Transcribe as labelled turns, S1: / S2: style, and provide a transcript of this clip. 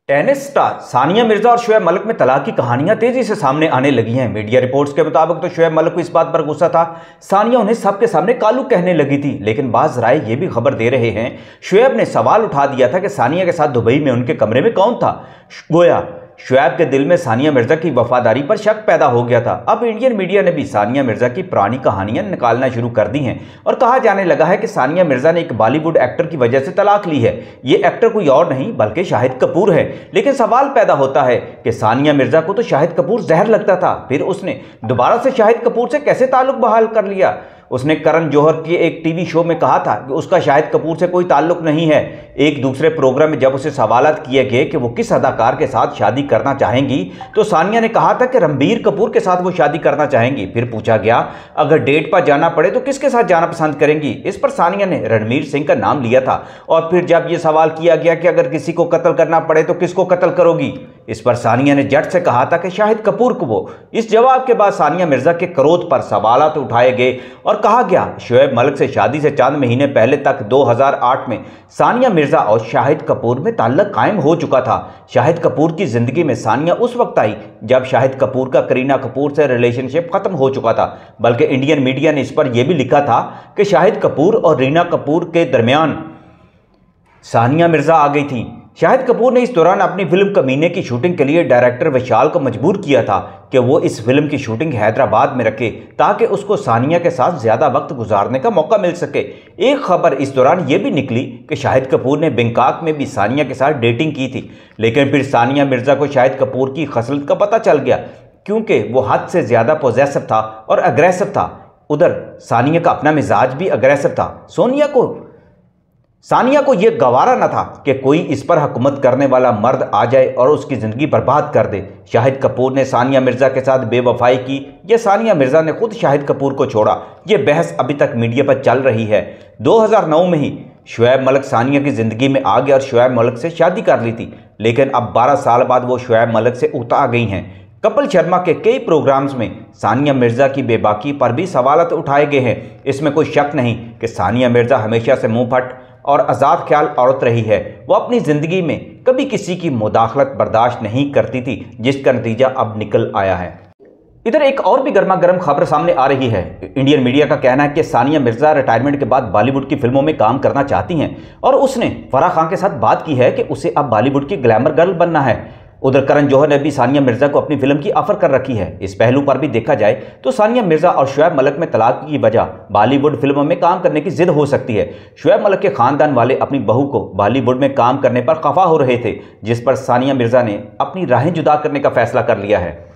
S1: Tennis star Sania Mirza और शोएब मलिक में तलाक की कहानियां तेजी से सामने आने लगी हैं। मीडिया रिपोर्ट्स के मुताबिक तो शोएब मलिक को इस बात पर गुस्सा था, सानिया उन्हें सबके सामने कालू कहने लगी थी। लेकिन बाज राय ये भी खबर दे रहे हैं, शोएब ने सवाल उठा दिया था कि सानिया के साथ दुबई में उनके कमरे में कौन था। गोया शोएब के दिल में सानिया मिर्जा की वफादारी पर शक पैदा हो गया था। अब इंडियन मीडिया ने भी सानिया मिर्जा की पुरानी कहानियां निकालना शुरू कर दी हैं और कहा जाने लगा है कि सानिया मिर्जा ने एक बॉलीवुड एक्टर की वजह से तलाक ली है। ये एक्टर कोई और नहीं बल्कि शाहिद कपूर है। लेकिन सवाल पैदा होता है कि सानिया मिर्जा को तो शाहिद कपूर जहर लगता था, फिर उसने दोबारा से शाहिद कपूर से कैसे ताल्लुक बहाल कर लिया। उसने करण जौहर के एक टीवी शो में कहा था कि उसका शाहिद कपूर से कोई ताल्लुक नहीं है। एक दूसरे प्रोग्राम में जब उसे सवालात किए गए कि वो किस अदाकार के साथ शादी करना चाहेंगी, तो सानिया ने कहा था कि रणबीर कपूर के साथ वो शादी करना चाहेंगी। फिर पूछा गया अगर डेट पर जाना पड़े तो किसके साथ जाना पसंद करेंगी। इस पर सानिया ने रणवीर सिंह का नाम लिया था। और फिर जब ये सवाल किया गया कि अगर किसी को कत्ल करना पड़े तो किसको कत्ल करोगी, इस पर सानिया ने जट से कहा था कि शाहिद कपूर को। वो इस जवाब के बाद सानिया मिर्जा के क्रोध पर सवालात उठाए गए और कहा गया शोएब मलिक से शादी से चंद महीने पहले तक 2008 में सानिया मिर्जा और शाहिद कपूर में ताल्लुक कायम हो चुका था। शाहिद कपूर की जिंदगी में सानिया उस वक्त आई जब शाहिद कपूर का करीना कपूर से रिलेशनशिप खत्म हो चुका था। बल्कि इंडियन मीडिया ने इस पर यह भी लिखा था कि शाहिद कपूर और रीना कपूर के दरमियान सानिया मिर्जा आ गई थी। शाहिद कपूर ने इस दौरान अपनी फिल्म कमीने की शूटिंग के लिए डायरेक्टर विशाल को मजबूर किया था कि वो इस फिल्म की शूटिंग हैदराबाद में रखे ताकि उसको सानिया के साथ ज़्यादा वक्त गुजारने का मौका मिल सके। एक खबर इस दौरान ये भी निकली कि शाहिद कपूर ने बैंकॉक में भी सानिया के साथ डेटिंग की थी। लेकिन फिर सानिया मिर्जा को शाहिद कपूर की खसलत का पता चल गया क्योंकि वो हद से ज़्यादा पॉजेसिव था और अग्रेसिव था। उधर सानिया का अपना मिजाज भी अग्रेसिव था। सानिया को यह गवारा न था कि कोई इस पर हुकूमत करने वाला मर्द आ जाए और उसकी ज़िंदगी बर्बाद कर दे। शाहिद कपूर ने सानिया मिर्जा के साथ बेवफाई की या सानिया मिर्जा ने खुद शाहिद कपूर को छोड़ा, यह बहस अभी तक मीडिया पर चल रही है। 2009 में ही शोएब मलिक सानिया की ज़िंदगी में आ गए और शोएब मलिक से शादी कर ली थी। लेकिन अब 12 साल बाद वो शोएब मलिक से उता गई हैं। कपिल शर्मा के कई प्रोग्राम्स में सानिया मिर्जा की बेबाकी पर भी सवालात उठाए गए हैं। इसमें कोई शक नहीं कि सानिया मिर्जा हमेशा से मुंह फट और आज़ाद ख्याल औरत रही है। वो अपनी ज़िंदगी में कभी किसी की मुदाखलत बर्दाश्त नहीं करती थी, जिसका नतीजा अब निकल आया है। इधर एक और भी गर्मा गर्म खबर सामने आ रही है। इंडियन मीडिया का कहना है कि सानिया मिर्जा रिटायरमेंट के बाद बॉलीवुड की फिल्मों में काम करना चाहती हैं और उसने फराह खान के साथ बात की है कि उसे अब बॉलीवुड की ग्लैमर गर्ल बनना है। उधर करण जौहर ने भी सानिया मिर्जा को अपनी फिल्म की ऑफर कर रखी है। इस पहलू पर भी देखा जाए तो सानिया मिर्जा और शोएब मलिक में तलाक की वजह बॉलीवुड फिल्मों में काम करने की जिद हो सकती है। शोएब मलिक के खानदान वाले अपनी बहू को बॉलीवुड में काम करने पर खफा हो रहे थे, जिस पर सानिया मिर्जा ने अपनी राहें जुदा करने का फैसला कर लिया है।